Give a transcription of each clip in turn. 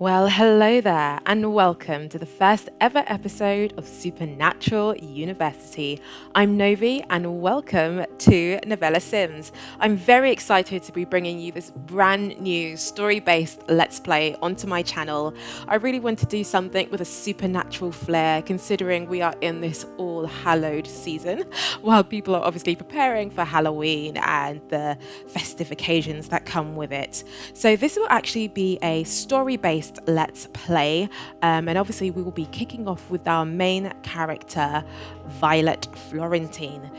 Well, hello there, and welcome to the first ever episode of Supernatural University. I'm Novi, and welcome to Novella Sims. I'm very excited to be bringing you this brand new story-based Let's Play onto my channel. I really want to do something with a supernatural flair, considering we are in this All Hallowed season, while people are obviously preparing for Halloween and the festive occasions that come with it. So this will actually be a story-based Let's Play, and obviously we will be kicking off with our main character, Violet Florentine.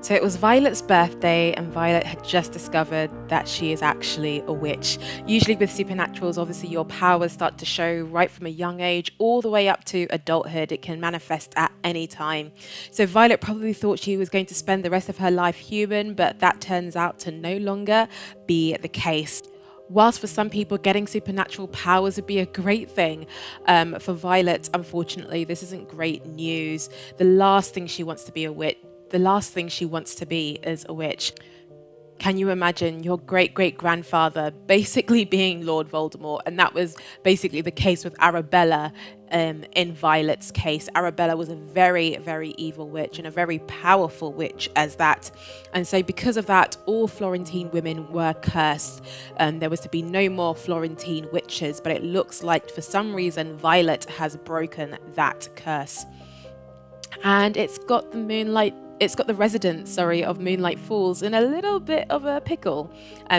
So it was Violet's birthday, and Violet had just discovered that she is actually a witch. Usually with supernaturals, obviously your powers start to show right from a young age all the way up to adulthood. It can manifest at any time. So Violet probably thought she was going to spend the rest of her life human, but that turns out to no longer be the case. Whilst for some people getting supernatural powers would be a great thing, for Violet, unfortunately, this isn't great news. The last thing she wants to be is a witch. Can you imagine your great-great-grandfather basically being Lord Voldemort? And that was basically the case with Arabella in Violet's case. Arabella was a very, very evil witch and a very powerful witch as that. And so because of that, all Florentine women were cursed. There was to be no more Florentine witches, but it looks like for some reason Violet has broken that curse. And it's got the residents, of Moonlight Falls in a little bit of a pickle.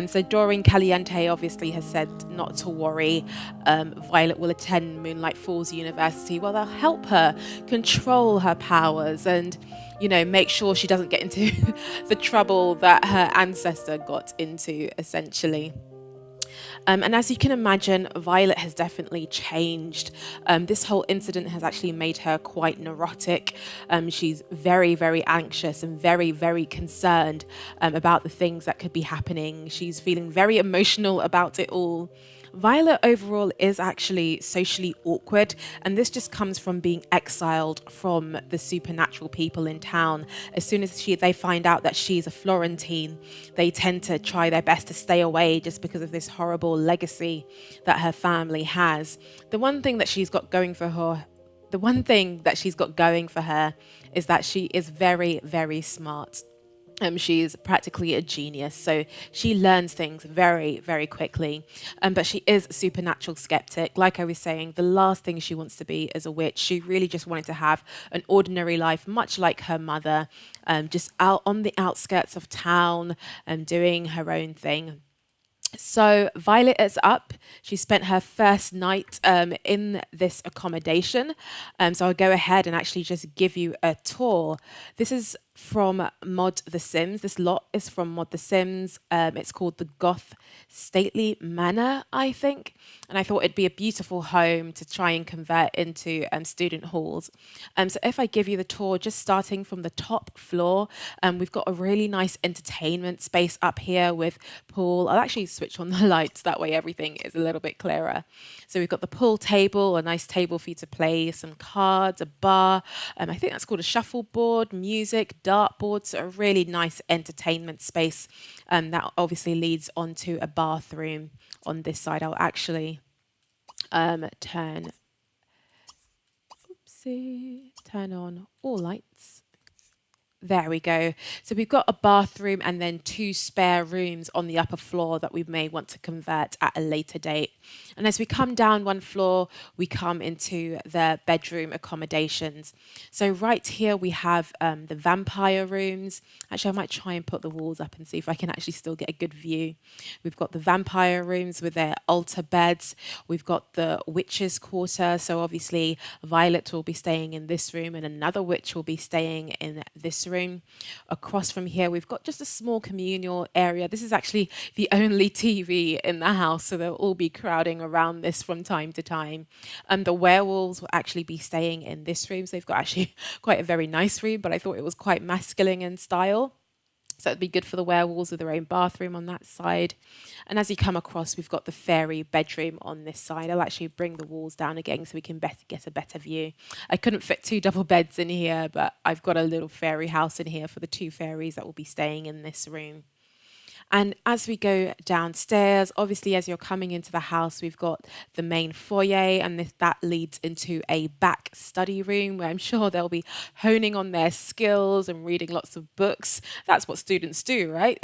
So Doreen Caliente obviously has said not to worry. Violet will attend Moonlight Falls University. Well, they'll help her control her powers and, make sure she doesn't get into the trouble that her ancestor got into, essentially. And as you can imagine, Violet has definitely changed. This whole incident has actually made her quite neurotic. She's very, very anxious and very, very concerned about the things that could be happening. She's feeling very emotional about it all. Violet overall is actually socially awkward, and this just comes from being exiled from the supernatural people in town. As soon as they find out that she's a Florentine, they tend to try their best to stay away just because of this horrible legacy that her family has. The one thing that she's got going for her is that she is very, very smart. She's practically a genius, so she learns things very, very quickly. But she is a supernatural skeptic. Like I was saying, the last thing she wants to be is a witch. She really just wanted to have an ordinary life, much like her mother, just out on the outskirts of town and doing her own thing. So Violet is up. She spent her first night in this accommodation. So I'll go ahead and actually just give you a tour. This is from Mod The Sims. This lot is from Mod The Sims. It's called the Goth Stately Manor, I think. And I thought it'd be a beautiful home to try and convert into student halls. So if I give you the tour, just starting from the top floor, we've got a really nice entertainment space up here with pool. I'll actually switch on the lights, that way everything is a little bit clearer. So we've got the pool table, a nice table for you to play, some cards, a bar. I think that's called a shuffleboard, music, dartboards, a really nice entertainment space that obviously leads onto a bathroom on this side. I'll actually turn on all lights. There we go. So we've got a bathroom and then 2 spare rooms on the upper floor that we may want to convert at a later date. And as we come down 1 floor, we come into the bedroom accommodations. So right here we have the vampire rooms. Actually, I might try and put the walls up and see if I can actually still get a good view. We've got the vampire rooms with their altar beds. We've got the witch's quarter. So obviously Violet will be staying in this room and another witch will be staying in this room. Across from here, we've got just a small communal area. This is actually the only TV in the house, so they'll all be crowding around this from time to time. And the werewolves will actually be staying in this room. So they've got actually quite a very nice room, but I thought it was quite masculine in style. So it'd be good for the werewolves with their own bathroom on that side. And as you come across, we've got the fairy bedroom on this side. I'll actually bring the walls down again so we can get a better view. I couldn't fit 2 double beds in here, but I've got a little fairy house in here for the 2 fairies that will be staying in this room. And as we go downstairs, obviously, as you're coming into the house, we've got the main foyer, and that leads into a back study room where I'm sure they'll be honing on their skills and reading lots of books. That's what students do, right?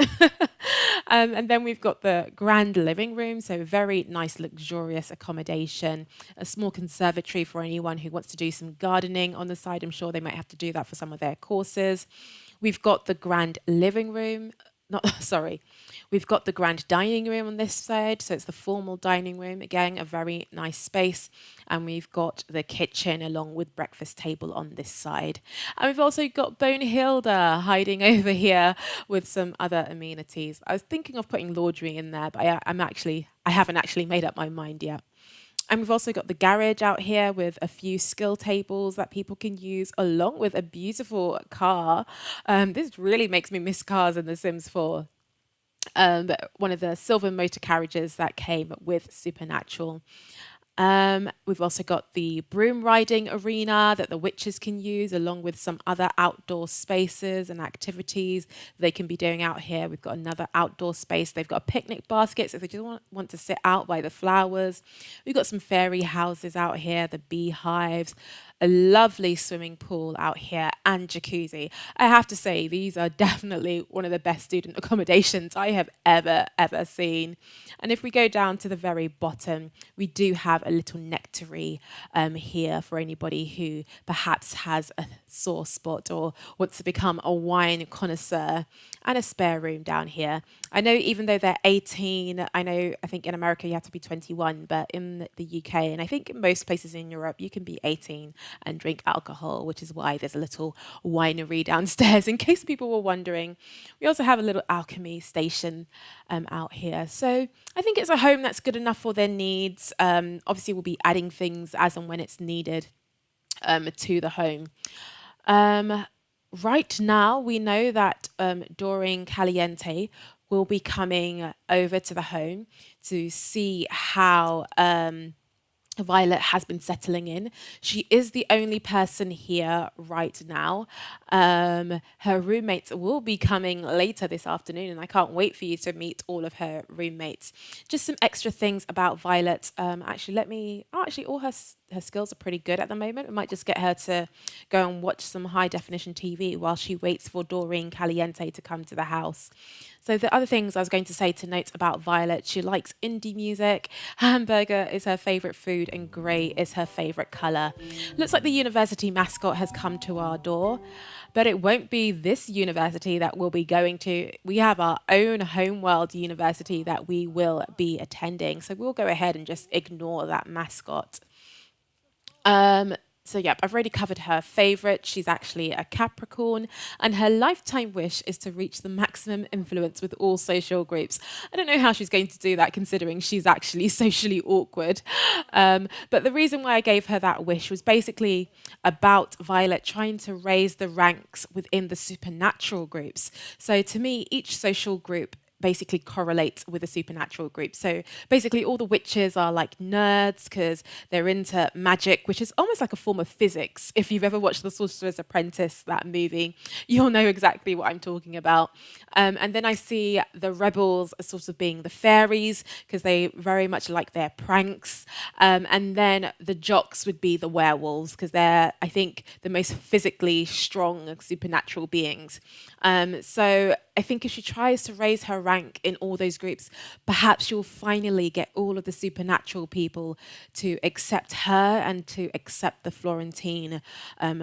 And then we've got the grand living room, so very nice, luxurious accommodation, a small conservatory for anyone who wants to do some gardening on the side. I'm sure they might have to do that for some of their courses. We've got the grand living room, not sorry, we've got the grand dining room on this side, so it's the formal dining room. Again, a very nice space. And we've got the kitchen along with breakfast table on this side. And we've also got Bonehilda hiding over here with some other amenities. I was thinking of putting laundry in there, but I haven't actually made up my mind yet. And we've also got the garage out here with a few skill tables that people can use, along with a beautiful car. This really makes me miss cars in The Sims 4. One of the silver motor carriages that came with Supernatural. We've also got the broom riding arena that the witches can use, along with some other outdoor spaces and activities they can be doing out here. We've got another outdoor space. They've got a picnic basket, so if they just want to sit out by the flowers. We've got some fairy houses out here, the beehives, a lovely swimming pool out here, and jacuzzi. I have to say, these are definitely one of the best student accommodations I have ever seen. And if we go down to the very bottom, we do have a little nectary here for anybody who perhaps has a sore spot or wants to become a wine connoisseur, and a spare room down here. I know even though they're 18, I think in America you have to be 21, but in the UK, and I think in most places in Europe, you can be 18 and drink alcohol, which is why there's a little winery downstairs, in case people were wondering. We also have a little alchemy station out here. So I think it's a home that's good enough for their needs. Obviously, we'll be adding things as and when it's needed to the home. Right now, we know that Doreen Caliente will be coming over to the home to see how Violet has been settling in. She is the only person here right now. Her roommates will be coming later this afternoon, and I can't wait for you to meet all of her roommates. Just some extra things about Violet. All her skills are pretty good at the moment. We might just get her to go and watch some high definition TV while she waits for Doreen Caliente to come to the house. So the other things I was going to say to note about Violet, she likes indie music, hamburger is her favourite food, and grey is her favourite colour. Looks like the university mascot has come to our door, but it won't be this university that we'll be going to. We have our own homeworld university that we will be attending, so we'll go ahead and just ignore that mascot. So, yep, I've already covered her favourite. She's actually a Capricorn, and her lifetime wish is to reach the maximum influence with all social groups. I don't know how she's going to do that, considering she's actually socially awkward. But the reason why I gave her that wish was basically about Violet trying to raise the ranks within the supernatural groups. So, to me, each social group basically correlates with a supernatural group. So basically all the witches are like nerds because they're into magic, which is almost like a form of physics. If you've ever watched The Sorcerer's Apprentice, that movie, you'll know exactly what I'm talking about. And then I see the rebels as sort of being the fairies because they very much like their pranks. And then the jocks would be the werewolves because they're, I think, the most physically strong supernatural beings. So I think if she tries to raise her rank in all those groups, perhaps she'll finally get all of the supernatural people to accept her and to accept the Florentine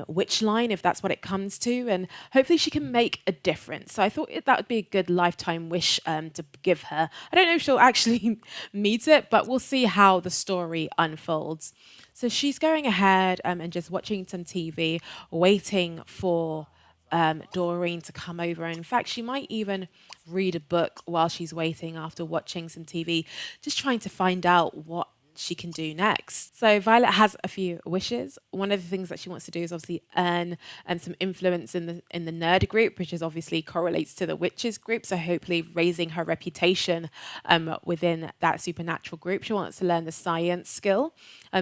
witch line, if that's what it comes to. And hopefully she can make a difference. So I thought that would be a good lifetime wish to give her. I don't know if she'll actually meet it, but we'll see how the story unfolds. So she's going ahead and just watching some TV, waiting for Doreen to come over. And in fact, she might even read a book while she's waiting after watching some TV, just trying to find out what she can do next. So Violet has a few wishes. One of the things that she wants to do is obviously earn some influence in the nerd group, which is obviously correlates to the witches group. So hopefully raising her reputation within that supernatural group. She wants to learn the science skill.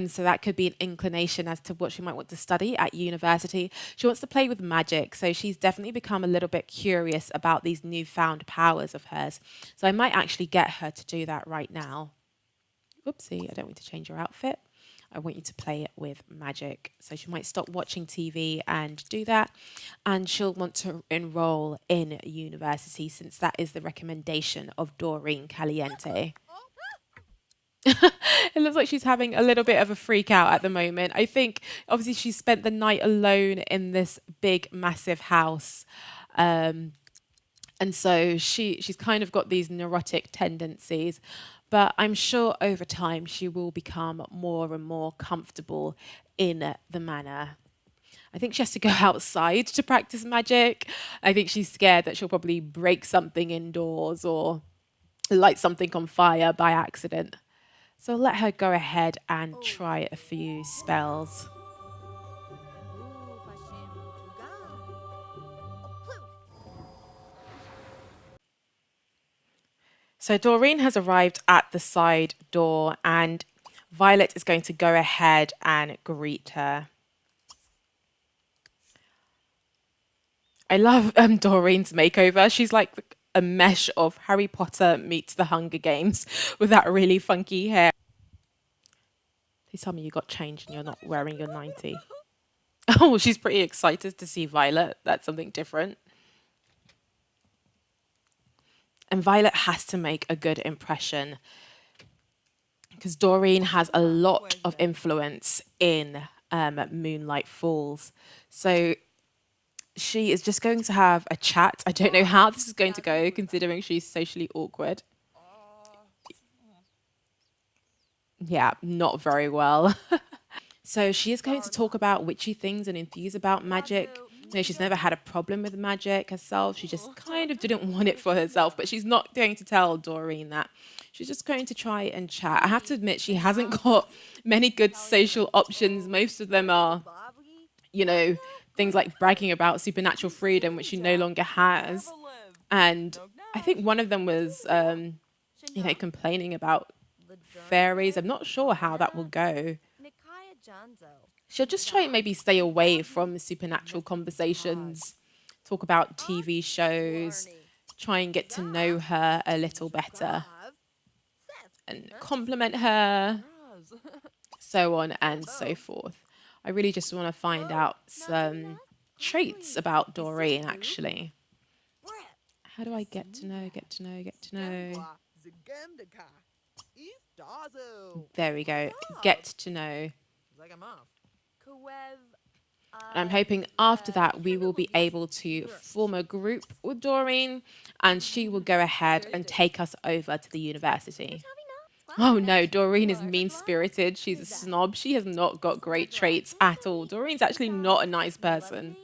So that could be an inclination as to what she might want to study at university. She wants to play with magic. So she's definitely become a little bit curious about these newfound powers of hers. So I might actually get her to do that right now. Oopsie, I don't want to change your outfit. I want you to play it with magic. So she might stop watching TV and do that. And she'll want to enroll in university since that is the recommendation of Doreen Caliente. It looks like she's having a little bit of a freak out at the moment. I think obviously she spent the night alone in this big, massive house. And so she's kind of got these neurotic tendencies. But I'm sure over time she will become more and more comfortable in the manor. I think she has to go outside to practice magic. I think she's scared that she'll probably break something indoors or light something on fire by accident. So let her go ahead and try a few spells. So Doreen has arrived at the side door and Violet is going to go ahead and greet her. I love Doreen's makeover. She's like a mesh of Harry Potter meets the Hunger Games with that really funky hair. Please tell me you got changed and you're not wearing your 90. Oh, she's pretty excited to see Violet. That's something different. And Violet has to make a good impression because Doreen has a lot of influence in Moonlight Falls. So she is just going to have a chat. I don't know how this is going to go considering she's socially awkward. Yeah, not very well. So she is going to talk about witchy things and enthuse about magic. You know, she's never had a problem with magic herself. She just kind of didn't want it for herself, but she's not going to tell Doreen that. She's just going to try and chat. I have to admit, she hasn't got many good social options. Most of them are, you know, things like bragging about supernatural freedom, which she no longer has. And I think one of them was, you know, complaining about fairies. I'm not sure how that will go. She'll just try and maybe stay away from supernatural conversations, talk about TV shows, try and get to know her a little better, and compliment her, so on and so forth. I really just want to find out some traits about Doreen, actually. How do I get to know? There we go. Get to know. And I'm hoping after that we will be able to form a group with Doreen and she will go ahead and take us over to the university. Oh no, Doreen is mean-spirited. She's a snob. She has not got great traits at all. Doreen's actually not a nice person.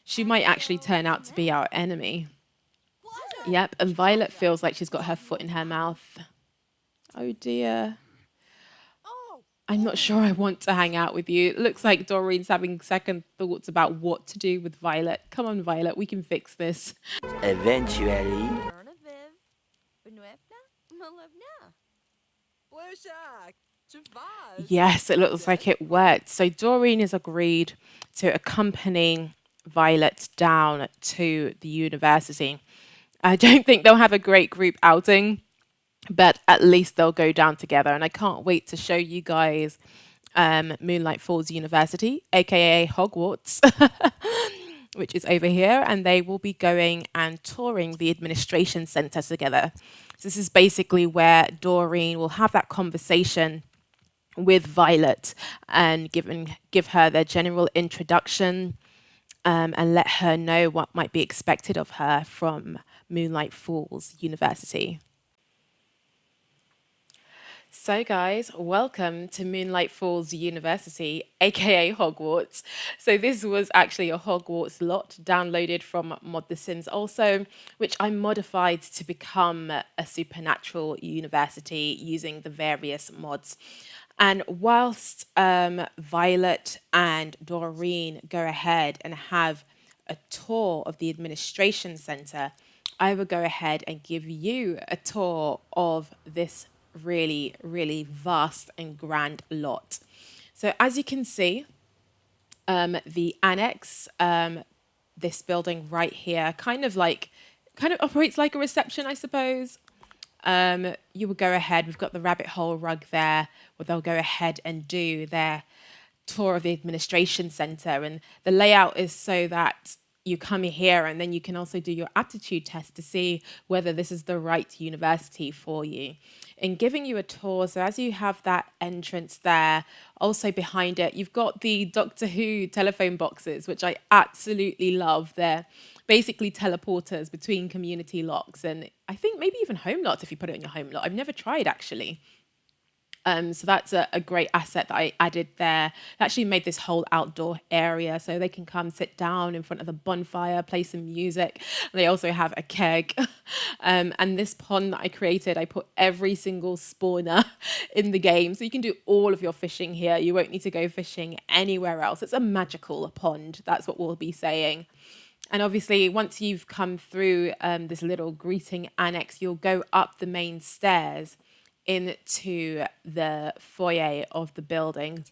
She might actually turn out to be our enemy. Yep, and Violet feels like she's got her foot in her mouth. Oh dear. I'm not sure I want to hang out with you. It looks like Doreen's having second thoughts about what to do with Violet. Come on, Violet, we can fix this. Eventually. Yes, it looks like it worked. So Doreen has agreed to accompany Violet down to the university. I don't think they'll have a great group outing, but at least they'll go down together. And I can't wait to show you guys Moonlight Falls University, aka Hogwarts, which is over here. And they will be going and touring the administration center together. So this is basically where Doreen will have that conversation with Violet and give her their general introduction and let her know what might be expected of her from Moonlight Falls University. So, guys, welcome to Moonlight Falls University, aka Hogwarts. So, this was actually a Hogwarts lot downloaded from Mod The Sims, also, which I modified to become a supernatural university using the various mods. And whilst Violet and Doreen go ahead and have a tour of the administration center, I will go ahead and give you a tour of this really, really vast and grand lot. So, as you can see, the annex, this building right here, kind of operates like a reception, I suppose. You will go ahead. We've got the rabbit hole rug there, where they'll go ahead and do their tour of the administration center. And the layout is so that you come here and then you can also do your aptitude test to see whether this is the right university for you. In giving you a tour, so as you have that entrance there, also behind it, you've got the Doctor Who telephone boxes, which I absolutely love. They're basically teleporters between community locks and I think maybe even home lots if you put it in your home lot. I've never tried actually. So that's a great asset that I added there. It actually made this whole outdoor area so they can come sit down in front of the bonfire, play some music. They also have a keg. And this pond that I created, I put every single spawner in the game. So you can do all of your fishing here. You won't need to go fishing anywhere else. It's a magical pond. That's what we'll be saying. And obviously, once you've come through this little greeting annex, you'll go up the main stairs into the foyer of the building.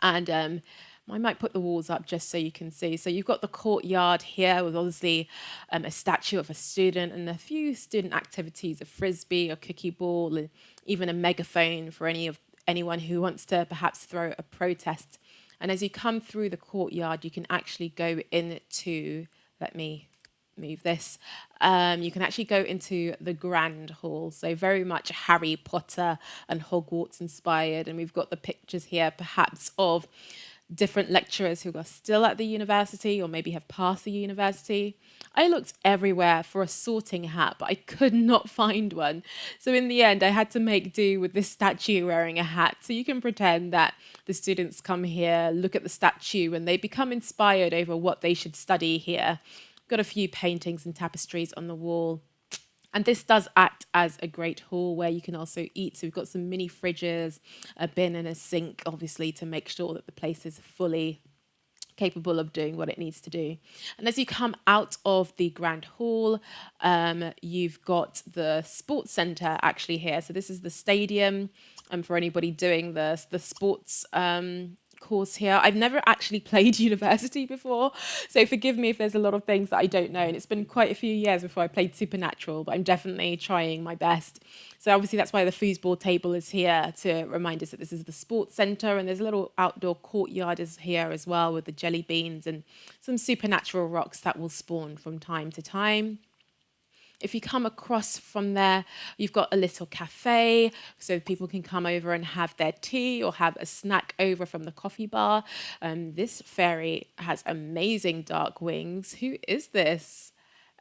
And I might put the walls up just so you can see. So you've got the courtyard here with obviously a statue of a student and a few student activities, a frisbee, a cookie ball, and even a megaphone for anyone who wants to perhaps throw a protest. And as you come through the courtyard, you can actually go into, let me move this. You can actually go into the grand hall. So very much Harry Potter and Hogwarts inspired. And we've got the pictures here perhaps of different lecturers who are still at the university or maybe have passed the university. I looked everywhere for a sorting hat, but I could not find one. So in the end, I had to make do with this statue wearing a hat. So you can pretend that the students come here, look at the statue, and they become inspired over what they should study here. Got a few paintings and tapestries on the wall. And this does act as a great hall where you can also eat. So we've got some mini fridges, a bin and a sink, obviously, to make sure that the place is fully capable of doing what it needs to do. And as you come out of the grand hall, you've got the sports center actually here. So this is the stadium for anybody doing the sports course here. I've never actually played university before, so forgive me if there's a lot of things that I don't know, and it's been quite a few years before I played Supernatural, but I'm definitely trying my best. So obviously that's why the foosball table is here to remind us that this is the sports centre, and there's a little outdoor courtyard is here as well with the jelly beans and some supernatural rocks that will spawn from time to time. If you come across from there, you've got a little cafe, so people can come over and have their tea or have a snack over from the coffee bar. This fairy has amazing dark wings. Who is this?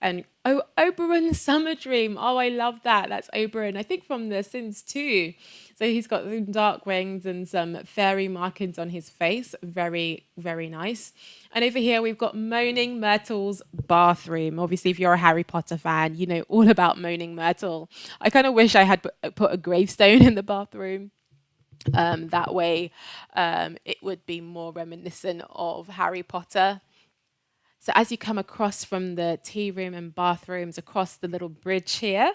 And oh, Oberon Summer Dream. Oh, I love that. That's Oberon, I think from The Sims 2. So he's got some dark wings and some fairy markings on his face. Very, very nice. And over here, we've got Moaning Myrtle's bathroom. Obviously, if you're a Harry Potter fan, you know all about Moaning Myrtle. I kind of wish I had put a gravestone in the bathroom. That way, it would be more reminiscent of Harry Potter. So as you come across from the tea room and bathrooms across the little bridge here,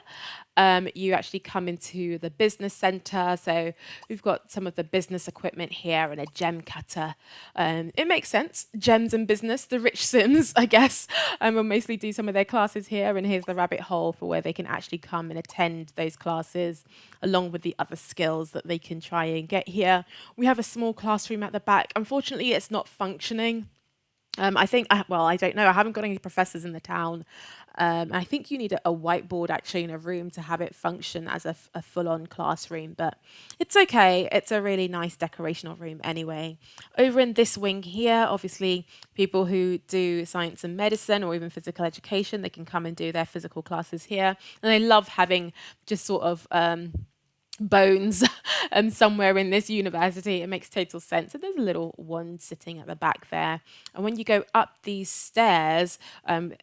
you actually come into the business center. So we've got some of the business equipment here and a gem cutter. It makes sense. Gems and business, the rich Sims, I guess, will mostly do some of their classes here. And here's the rabbit hole for where they can actually come and attend those classes along with the other skills that they can try and get here. We have a small classroom at the back. Unfortunately, it's not functioning. I think, well, I don't know. I haven't got any professors in the town. I think you need a whiteboard actually in a room to have it function as a full-on classroom, but it's okay. It's a really nice decorational room anyway. Over in this wing here, obviously, people who do science and medicine or even physical education, they can come and do their physical classes here. And I love having just sort of bones somewhere in this university. It makes total sense. So there's a little wand sitting at the back there. And when you go up these stairs,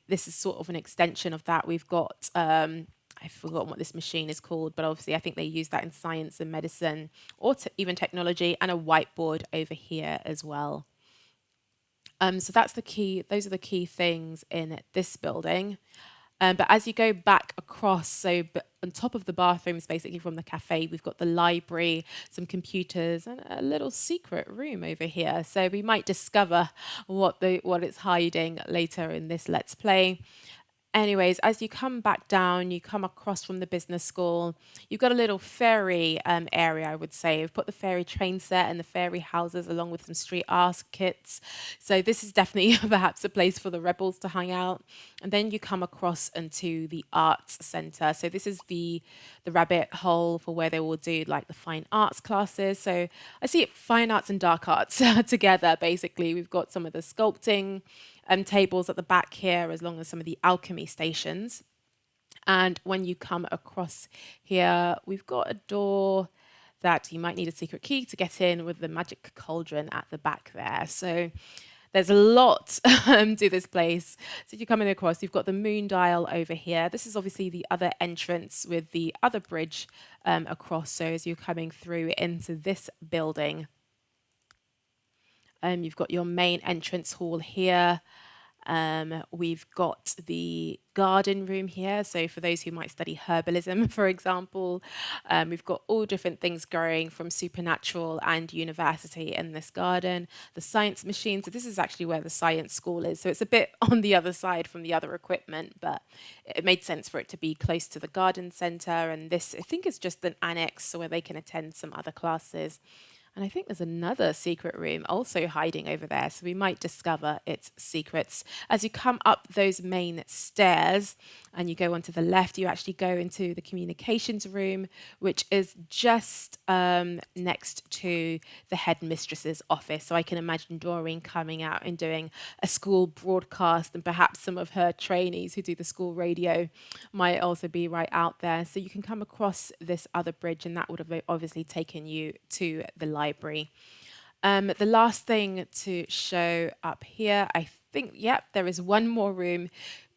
this is sort of an extension of that. We've got, I've forgotten what this machine is called, but obviously I think they use that in science and medicine or even technology, and a whiteboard over here as well. So that's the key. Those are the key things in this building. But as you go back across, so on top of the bathrooms, basically from the cafe, we've got the library, some computers, and a little secret room over here. So we might discover what it's hiding later in this Let's Play. Anyways, as you come back down, you come across from the business school. You've got a little ferry area, I would say. We've put the ferry train set and the ferry houses along with some street art kits. So this is definitely perhaps a place for the rebels to hang out. And then you come across into the arts center. So this is the rabbit hole for where they will do like the fine arts classes. So I see it, fine arts and dark arts together, basically. We've got some of the sculpting tables at the back here, as long as some of the alchemy stations. And when you come across here, we've got a door that you might need a secret key to get in, with the magic cauldron at the back there. So there's a lot to this place. So if you're coming across, you've got the moon dial over here. This is obviously the other entrance with the other bridge across. So as you're coming through into this building, you've got your main entrance hall here. We've got the garden room here. So for those who might study herbalism, for example, we've got all different things growing from supernatural and university in this garden. The science machine. So this is actually where the science school is. So it's a bit on the other side from the other equipment, but it made sense for it to be close to the garden center. And this, I think, is just an annex where they can attend some other classes. And I think there's another secret room also hiding over there, so we might discover its secrets. As you come up those main stairs and you go onto the left, you actually go into the communications room, which is just next to the headmistress's office. So I can imagine Doreen coming out and doing a school broadcast, and perhaps some of her trainees who do the school radio might also be right out there. So you can come across this other bridge, and that would have obviously taken you to the library. The last thing to show up here, I think, yep, there is one more room,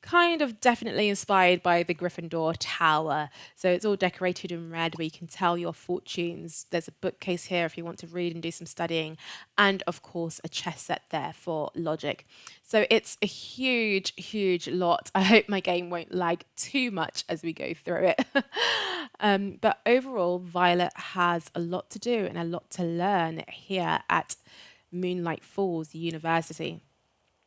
kind of definitely inspired by the Gryffindor Tower. So it's all decorated in red, where you can tell your fortunes. There's a bookcase here if you want to read and do some studying, and of course a chess set there for logic. So it's a huge, huge lot. I hope my game won't lag too much as we go through it. But overall, Violet has a lot to do and a lot to learn here at Moonlight Falls University.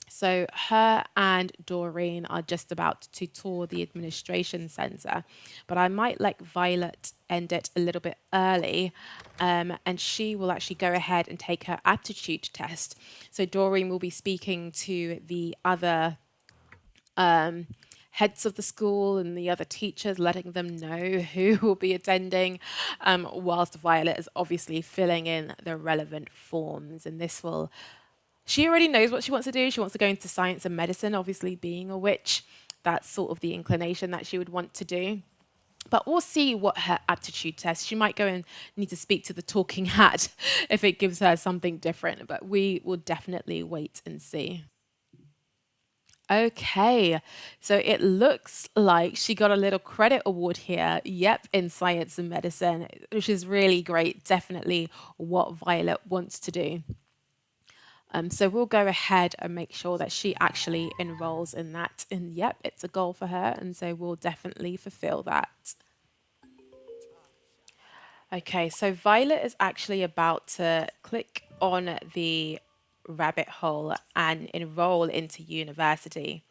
So her and Doreen are just about to tour the administration centre, but I might let Violet end it a little bit early, and she will actually go ahead and take her aptitude test. So Doreen will be speaking to the other heads of the school and the other teachers, letting them know who will be attending, whilst Violet is obviously filling in the relevant forms. And this will... She already knows what she wants to do. She wants to go into science and medicine, obviously being a witch. That's sort of the inclination that she would want to do. But we'll see what her aptitude test. She might go and need to speak to the talking hat if it gives her something different. But we will definitely wait and see. Okay, so it looks like she got a little credit award here. Yep, in science and medicine, which is really great. Definitely what Violet wants to do. So we'll go ahead and make sure that she actually enrolls in that. And yep, it's a goal for her. And so we'll definitely fulfill that. Okay, so Violet is actually about to click on the rabbit hole and enroll into university.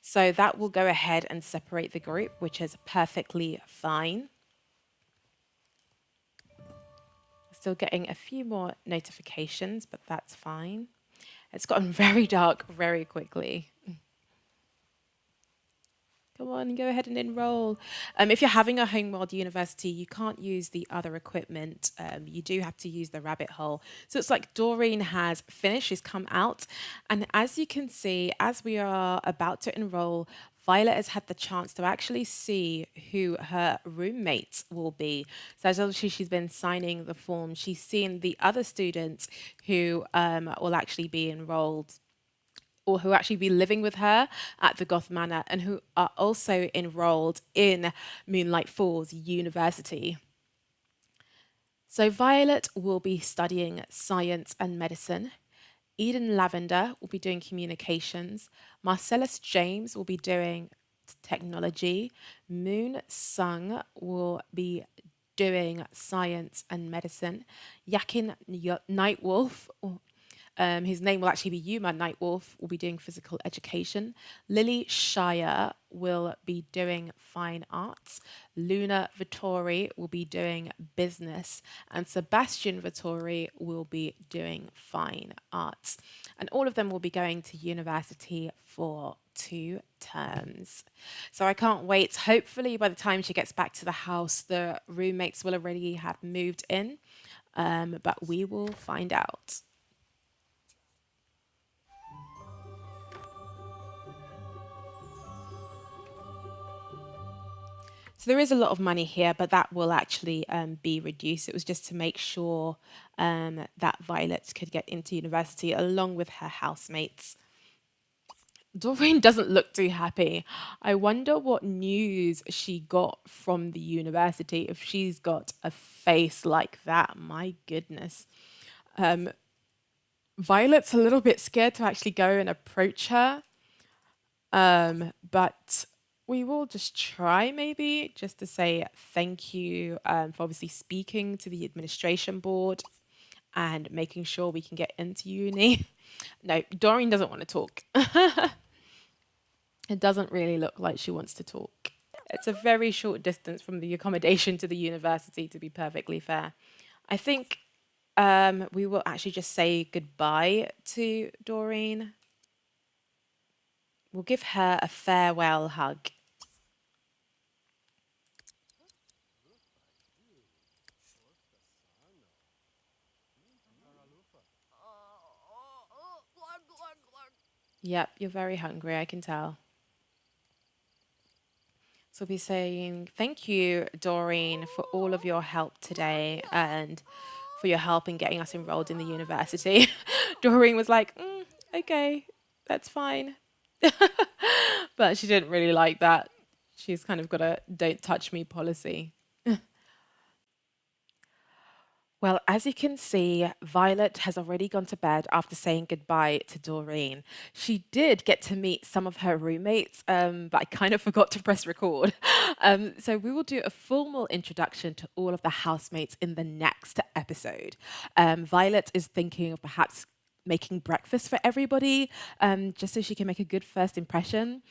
So that will go ahead and separate the group, which is perfectly fine. Still getting a few more notifications, but that's fine. It's gotten very dark very quickly. Come on, go ahead and enroll. If you're having a homeworld university, you can't use the other equipment. You do have to use the rabbit hole. So it's like Doreen has finished, she's come out. And as you can see, as we are about to enroll, Violet has had the chance to actually see who her roommates will be. So as obviously she's been signing the form, she's seen the other students who will actually be enrolled or who actually be living with her at the Goth Manor and who are also enrolled in Moonlight Falls University. So Violet will be studying science and medicine. Eden Lavender will be doing communications. Marcellus James will be doing technology. Moon Sung will be doing science and medicine. Yakin Nightwolf, his name will actually be Yuma Nightwolf, will be doing physical education. Lily Shire will be doing fine arts. Luna Vittori will be doing business. And Sebastian Vittori will be doing fine arts. And all of them will be going to university for 2 terms. So I can't wait. Hopefully, by the time she gets back to the house, the roommates will already have moved in. But we will find out. So there is a lot of money here, but that will actually be reduced. It was just to make sure that Violet could get into university along with her housemates. Doreen doesn't look too happy. I wonder what news she got from the university if she's got a face like that. My goodness. Violet's a little bit scared to actually go and approach her. But we will just try maybe just to say thank you for obviously speaking to the administration board and making sure we can get into uni. No, Doreen doesn't want to talk. It doesn't really look like she wants to talk. It's a very short distance from the accommodation to the university, to be perfectly fair. I think we will actually just say goodbye to Doreen. We'll give her a farewell hug. Yep, you're very hungry, I can tell. So we'll be saying thank you, Doreen, for all of your help today and for your help in getting us enrolled in the university. Doreen was like, okay, that's fine. But she didn't really like that. She's kind of got a don't touch me policy. Well, as you can see, Violet has already gone to bed after saying goodbye to Doreen. She did get to meet some of her roommates, but I kind of forgot to press record. So we will do a formal introduction to all of the housemates in the next episode. Violet is thinking of perhaps making breakfast for everybody, just so she can make a good first impression.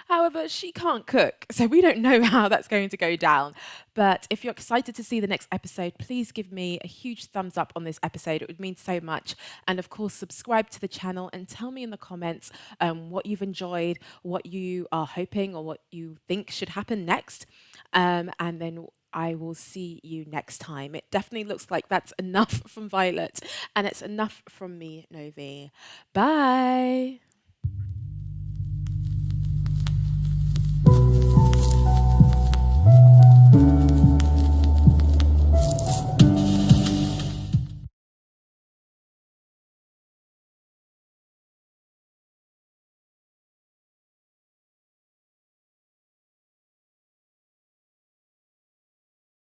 However, she can't cook, so we don't know how that's going to go down. But if you're excited to see the next episode, please give me a huge thumbs up on this episode. It would mean so much. And of course, subscribe to the channel and tell me in the comments what you've enjoyed, what you are hoping or what you think should happen next. And then I will see you next time. It definitely looks like that's enough from Violet, and it's enough from me, Novi. Bye.